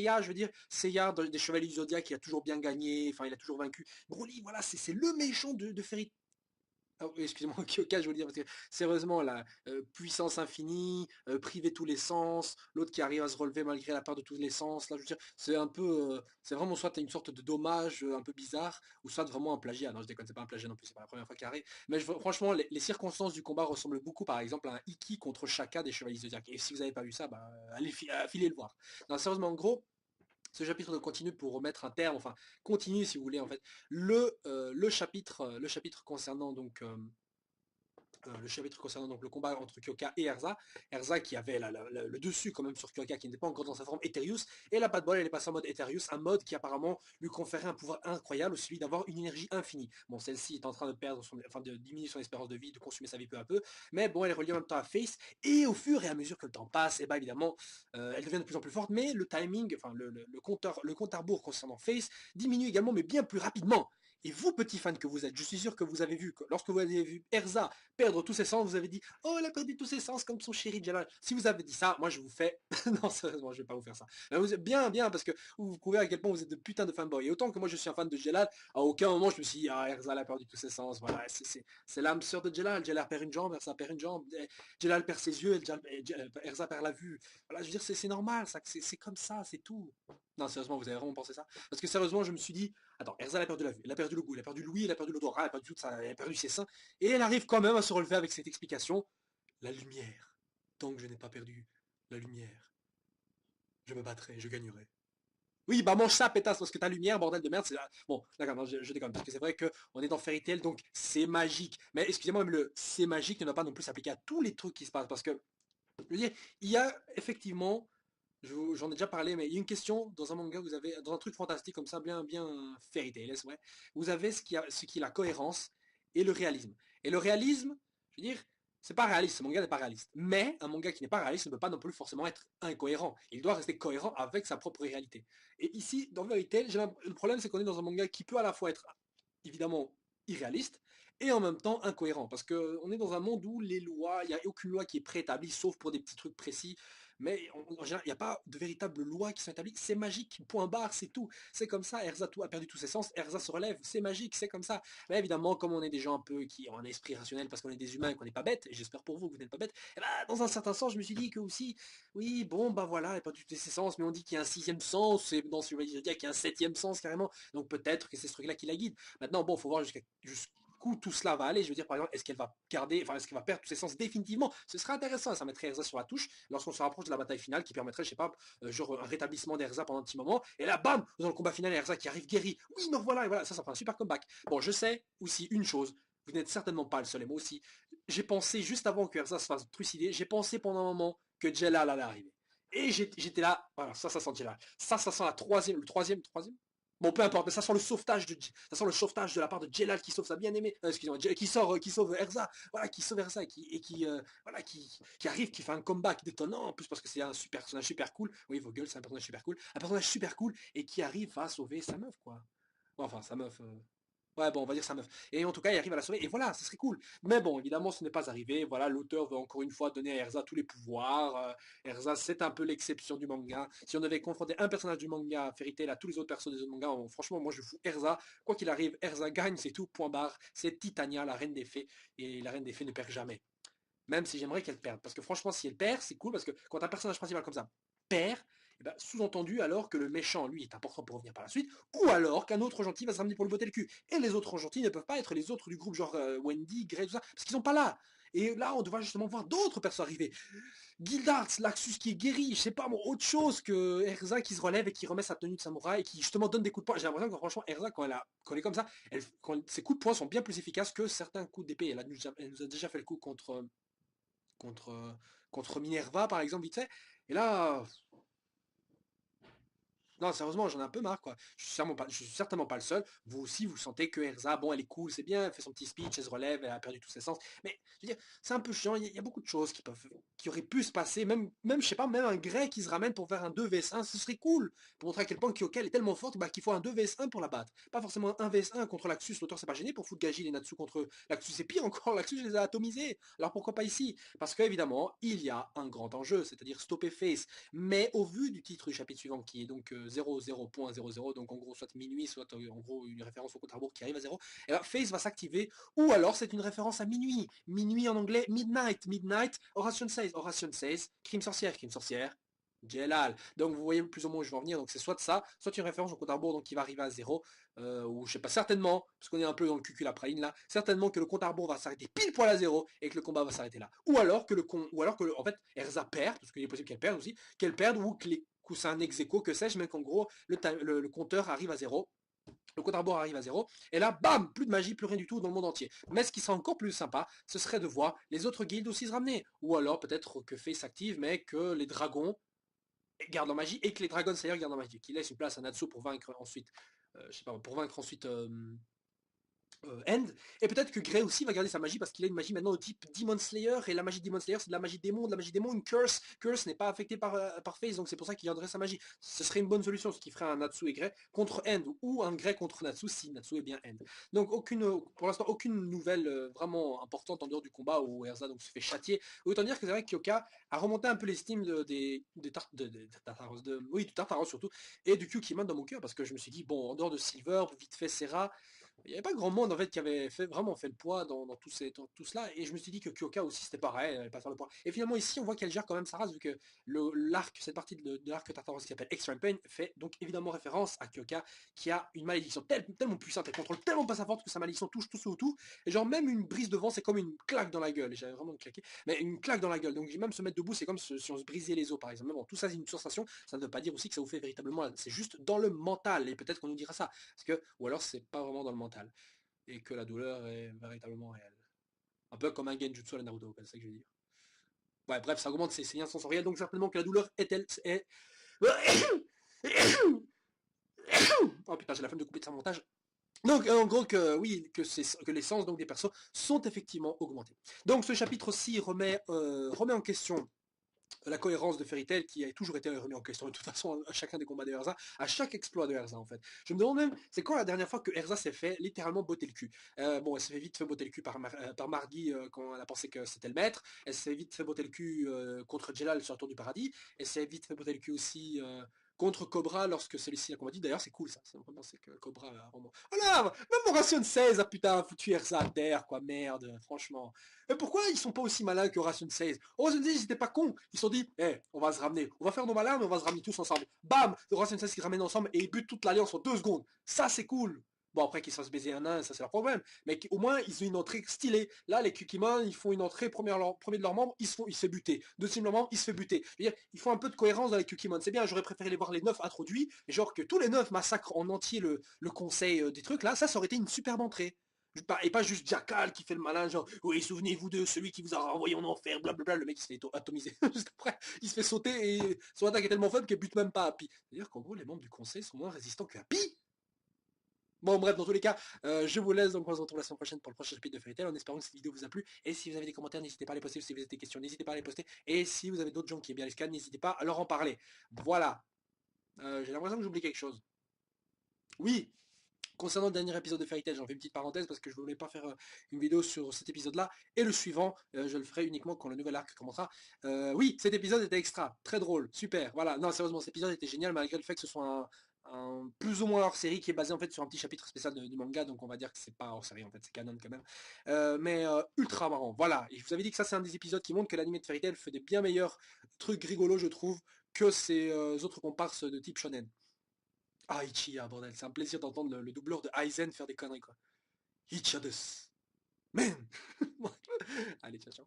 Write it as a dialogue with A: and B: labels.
A: Seiya, je veux dire, Seiya des Chevaliers du Zodiac, il a toujours bien gagné, enfin il a toujours vaincu. Broly, voilà, c'est le méchant de Fairy. Ah oui, excusez-moi, Kyoka, je veux dire, parce que sérieusement, la puissance infinie, privé tous les sens, l'autre qui arrive à se relever malgré la peur de tous les sens, là, je veux dire, c'est un peu, c'est vraiment soit une sorte de dommage un peu bizarre, ou soit vraiment un plagiat. Non, je déconne, c'est pas un plagiat non plus, c'est pas la première fois qu'il arrive. Mais franchement, les circonstances du combat ressemblent beaucoup, par exemple, à un Iki contre Shaka des Chevaliers Zodiac. Et si vous avez pas vu ça, bah, allez, filez le voir. Non, sérieusement, en gros, ce chapitre de continue pour remettre un terme, enfin continue si vous voulez en fait, le chapitre concernant donc le chapitre concernant donc le combat entre Kyoka et Erza. Erza qui avait le dessus quand même sur Kyoka, qui n'était pas encore dans sa forme Eterius, et là pas de bol, elle est passée en mode Eterius, un mode qui apparemment lui conférait un pouvoir incroyable, celui d'avoir une énergie infinie. Bon, celle-ci est en train de perdre enfin de diminuer son espérance de vie, de consommer sa vie peu à peu, mais bon, elle est reliée en même temps à Face, et au fur et à mesure que le temps passe, et bah évidemment, elle devient de plus en plus forte, mais le timing, enfin le compte à rebours concernant Face diminue également, mais bien plus rapidement. Et vous, petits fans que vous êtes, je suis sûr que vous avez vu, que lorsque vous avez vu Erza perdre tous ses sens, vous avez dit oh elle a perdu tous ses sens comme son chéri Jalal. Si vous avez dit ça, moi je vous fais non sérieusement je vais pas vous faire ça. Mais vous êtes bien parce que vous prouvez à quel point vous êtes de putain de fanboy. Et autant que moi je suis un fan de Jalal, à aucun moment je me suis dit ah Erza a perdu tous ses sens. Voilà c'est l'âme sœur de Jalal. Jalal perd une jambe, Erza perd une jambe, Jalal perd ses yeux, Erza perd la vue. Voilà je veux dire c'est normal ça, c'est comme ça, c'est tout. Non, sérieusement, vous avez vraiment pensé ça? Parce que sérieusement, je me suis dit, attends, Erza elle a perdu la vue, elle a perdu le goût, elle a perdu l'ouïe, elle a perdu l'odorat, elle a perdu tout ça, elle a perdu ses seins, et elle arrive quand même à se relever avec cette explication. La lumière. Tant que je n'ai pas perdu la lumière, je me battrai, je gagnerai. Oui, bah mange ça, pétasse, parce que ta lumière, bordel de merde, c'est là. Bon, d'accord, non, je déconne, parce que c'est vrai que on est dans Fairy Tail, donc c'est magique. Mais excusez-moi, même le c'est magique ne doit pas non plus s'appliquer à tous les trucs qui se passent, parce que, je veux dire, il y a effectivement, j'en ai déjà parlé, mais il y a une question dans un manga, vous avez, dans un truc fantastique comme ça, bien Fairy Tail, ouais, vous avez ce qui est la cohérence et le réalisme. Et le réalisme, je veux dire, c'est pas réaliste, ce manga n'est pas réaliste. Mais un manga qui n'est pas réaliste ne peut pas non plus forcément être incohérent. Il doit rester cohérent avec sa propre réalité. Et ici, dans Fairy Tail, le problème c'est qu'on est dans un manga qui peut à la fois être évidemment irréaliste et en même temps incohérent parce que on est dans un monde où les lois, il n'y a aucune loi qui est préétablie sauf pour des petits trucs précis, mais en général il n'y a pas de véritables lois qui sont établies, c'est magique, point barre, c'est tout, c'est comme ça. Erza a perdu tous ses sens, Erza se relève, c'est magique, c'est comme ça. Mais évidemment comme on est des gens un peu qui ont un esprit rationnel parce qu'on est des humains et qu'on n'est pas bêtes, et j'espère pour vous que vous n'êtes pas bêtes, et ben, dans un certain sens je me suis dit que aussi oui bon bah voilà, elle a perdu tous ses sens, mais on dit qu'il y a un sixième sens, et dans ce qu'il y a un septième sens carrément, donc peut-être que c'est ce truc là qui la guide. Maintenant, bon, faut voir jusqu'où tout cela va aller. Je veux dire, par exemple, est-ce qu'elle va garder, enfin, est-ce qu'elle va perdre tous ses sens définitivement? Ce serait intéressant, ça mettrait Erza sur la touche lorsqu'on se rapproche de la bataille finale qui permettrait, je sais pas, genre un rétablissement d'Erza pendant un petit moment. Et là, bam, dans le combat final, Erza qui arrive guéri. Oui, non, voilà, et voilà, ça fera un super comeback. Bon, je sais aussi une chose. Vous n'êtes certainement pas le seul, et moi aussi. J'ai pensé, juste avant que Erza se fasse trucider, j'ai pensé pendant un moment que Jelal allait arriver. Et j'étais là, voilà, ça sent Jelal. Ça sent la troisième, troisième. Bon, peu importe, mais ça sent le sauvetage de la part de Jelal qui sauve sa bien-aimée, excusez-moi, qui sauve Erza, voilà, qui sauve Erza voilà, qui arrive, qui fait un comeback détonnant, en plus parce que c'est un super personnage super cool. Oui, Vogel, c'est un personnage super cool et qui arrive à sauver sa meuf, quoi. Bon, enfin, sa meuf, ouais, bon, on va dire sa meuf. Et en tout cas, il arrive à la sauver, et voilà, ce serait cool. Mais bon, évidemment, ce n'est pas arrivé. Voilà, l'auteur veut encore une fois donner à Erza tous les pouvoirs. Erza, c'est un peu l'exception du manga. Si on devait confronter un personnage du manga Fairy Tail à tous les autres personnages du manga, franchement, moi, je fous Erza. Quoi qu'il arrive, Erza gagne, c'est tout, point barre. C'est Titania, la reine des fées. Et la reine des fées ne perd jamais. Même si j'aimerais qu'elle perde. Parce que franchement, si elle perd, c'est cool, parce que quand un personnage principal comme ça perd, eh ben, sous-entendu alors que le méchant, lui, est important pour revenir par la suite, ou alors qu'un autre gentil va se ramener pour lui botter le cul. Et les autres gentils ne peuvent pas être les autres du groupe, genre Wendy, Grey, tout ça, parce qu'ils sont pas là. Et là, on devra justement voir d'autres persos arriver. Gildart, Laxus qui est guéri, je sais pas, bon, autre chose que Erza qui se relève et qui remet sa tenue de samouraï et qui justement donne des coups de poing. J'ai l'impression que franchement, Erza, quand elle est comme ça, ses coups de poing sont bien plus efficaces que certains coups d'épée. Elle nous a déjà fait le coup contre Minerva, par exemple, vite fait. Et là, Non, sérieusement, j'en ai un peu marre, quoi. Je suis certainement pas le seul. Vous aussi, vous sentez que Erza, bon, elle est cool, c'est bien, elle fait son petit speech, elle se relève, elle a perdu tous ses sens. Mais, je veux dire, c'est un peu chiant, il y a beaucoup de choses qui auraient pu se passer. Même, je sais pas, même un grec qui se ramène pour faire un 2 vs 1, ce serait cool. Pour montrer à quel point Kyoka est tellement forte, bah, qu'il faut un 2 vs 1 pour la battre. Pas forcément un 1 contre l'Axus, l'auteur s'est pas gêné pour foutre Gagi et Natsu contre l'Axus. C'est pire encore, l'Axus les a atomisés. Alors pourquoi pas ici? Parce qu'évidemment, il y a un grand enjeu, c'est-à-dire stopper Face. Mais au vu du titre du chapitre suivant, qui est donc 00.00, donc en gros soit minuit, soit en gros une référence au compte à rebours qui arrive à 0, et ben Phase va s'activer, ou alors c'est une référence à minuit. Minuit en anglais, midnight. Midnight, Oration 16. Oration 16, crime sorcière. Crime sorcière, Jelal. Donc vous voyez plus ou moins où je vais en venir. Donc c'est soit de ça, soit une référence au compte à rebours donc qui va arriver à 0, ou je sais pas, certainement, parce qu'on est un peu dans le cucul après là, certainement que le compte à rebours va s'arrêter pile poil à 0 et que le combat va s'arrêter là. En fait Erza perd, parce qu'il est possible qu'elle perde aussi, qu'elle perde ou que c'est un ex aequo, que sais-je, mais qu'en gros le compteur arrive à 0. Le compte à rebours arrive à 0, et là, bam, plus de magie, plus rien du tout dans le monde entier. Mais ce qui serait encore plus sympa, ce serait de voir les autres guildes aussi se ramener. Ou alors peut-être que Faye s'active, mais que les dragons gardent leur magie, et que les Dragon Slayer gardent leur magie, qui laisse une place à Natsu pour vaincre ensuite, je sais pas, pour vaincre ensuite End. Et peut-être que Grey aussi va garder sa magie parce qu'il a une magie maintenant au type Demon Slayer, et la magie Demon Slayer c'est de la magie démon, une curse. Curse n'est pas affectée par Phase, donc c'est pour ça qu'il garderait sa magie. Ce serait une bonne solution, ce qui ferait un Natsu et Grey contre End, ou un Grey contre Natsu si Natsu est bien End. Donc pour l'instant aucune nouvelle vraiment importante en dehors du combat où Erza donc se fait châtier. Autant dire que c'est vrai que Kyoka a remonté un peu l'estime oui, du Tartaros surtout, et du Kyukimon dans mon cœur, parce que je me suis dit, bon, en dehors de Silver, vite fait Serra, il n'y avait pas grand monde en fait qui avait vraiment fait le poids dans tout cela, et je me suis dit que Kyoka aussi c'était pareil, elle allait pas faire le poids. Et finalement ici on voit qu'elle gère quand même sa race, vu que l'arc, cette partie de l'arc Tartaros qui s'appelle Extreme Pain fait donc évidemment référence à Kyoka, qui a une malédiction tellement puissante, elle contrôle tellement pas sa force que sa malédiction touche tout ce ou tout, et genre même une brise de vent c'est comme une claque dans la gueule, et j'avais vraiment claqué, mais une claque dans la gueule, donc même se mettre debout c'est comme si on se brisait les os par exemple. Mais bon, tout ça c'est une sensation, ça ne veut pas dire aussi que ça vous fait véritablement, c'est juste dans le mental, et peut-être qu'on nous dira ça, parce que, ou alors c'est pas vraiment dans le mental et que la douleur est véritablement réelle. Un peu comme un genjutsu à la Naruto, c'est ça que je veux dire. Ouais, bref, ça augmente ses liens sensoriels, donc certainement que la douleur est... Oh putain, j'ai la flemme de couper de ça montage. Donc en gros que oui, que les sens donc des persos sont effectivement augmentés. Donc ce chapitre-ci remet en question la cohérence de Fairy Tail qui a toujours été remis en question de toute façon à chacun des combats de Erza, à chaque exploit de Erza en fait. Je me demande même, c'est quand la dernière fois que Erza s'est fait littéralement botter le cul. Bon, elle s'est fait vite fait botter le cul par Margui quand elle a pensé que c'était le maître. Elle s'est vite fait botter le cul contre Jelal sur la tour du paradis. Elle s'est vite fait botter le cul aussi contre Cobra lorsque celui-ci a combattu. D'ailleurs, c'est cool ça. C'est vraiment c'est que Cobra a vraiment. Oh là, même mon ration de 16 a putain foutu Erza à terre, quoi. Merde, franchement. Mais pourquoi ils sont pas aussi malins que Ration 16? Ration 16, ils étaient pas cons. Ils se sont dit, eh, on va se ramener. On va faire nos malins, mais on va se ramener tous ensemble. Bam! Ration 16 qui se ramènent ensemble et ils butent toute l'alliance en 2 secondes. Ça, c'est cool. Bon, après qu'ils se fassent baiser un, ça c'est leur problème. Mais au moins, ils ont une entrée stylée. Là, les Kukimon, ils font une entrée, premier de leurs membres, il se fait buter. Deuxième de leurs membres, il se fait buter. Je veux dire, il faut un peu de cohérence dans les Kukimon. C'est bien, j'aurais préféré les voir les 9 introduits, genre que tous les 9 massacrent en entier le conseil des trucs. Là, ça aurait été une superbe entrée. Et pas juste Jackal qui fait le malin, genre, oui, souvenez-vous de celui qui vous a renvoyé en enfer, blablabla, le mec il se fait atomiser juste après, il se fait sauter et son attaque est tellement faible qu'elle bute même pas Happy. C'est-à-dire qu'en gros, les membres du conseil sont moins résistants que Happy. Bon, bref, dans tous les cas, je vous laisse, donc on se retrouve la semaine prochaine pour le prochain chapitre de Fairy Tail, en espérant que cette vidéo vous a plu. Et si vous avez des commentaires, n'hésitez pas à les poster. Si vous avez des questions, n'hésitez pas à les poster. Et si vous avez d'autres gens qui aiment bien les scans, n'hésitez pas à leur en parler. Voilà. J'ai l'impression que j'oublie quelque chose. Oui, concernant le dernier épisode de Fairy Tail, j'en fais une petite parenthèse parce que je ne voulais pas faire une vidéo sur cet épisode-là. Et le suivant, je le ferai uniquement quand le nouvel arc commencera. Oui, cet épisode était extra, très drôle, super. Voilà, non, sérieusement, cet épisode était génial malgré le fait que ce soit un plus ou moins hors série qui est basé en fait sur un petit chapitre spécial du manga, donc on va dire que c'est pas hors série en fait, c'est canon quand même. Mais ultra marrant, voilà. Et je vous avais dit que ça c'est un des épisodes qui montre que l'anime de Fairy Tail fait des bien meilleurs trucs rigolos, je trouve, que ces autres comparses de type shonen. Ah, Ichiya, bordel, c'est un plaisir d'entendre le doubleur de Aizen faire des conneries, quoi. Ichiya des. Man. Allez, ciao, ciao.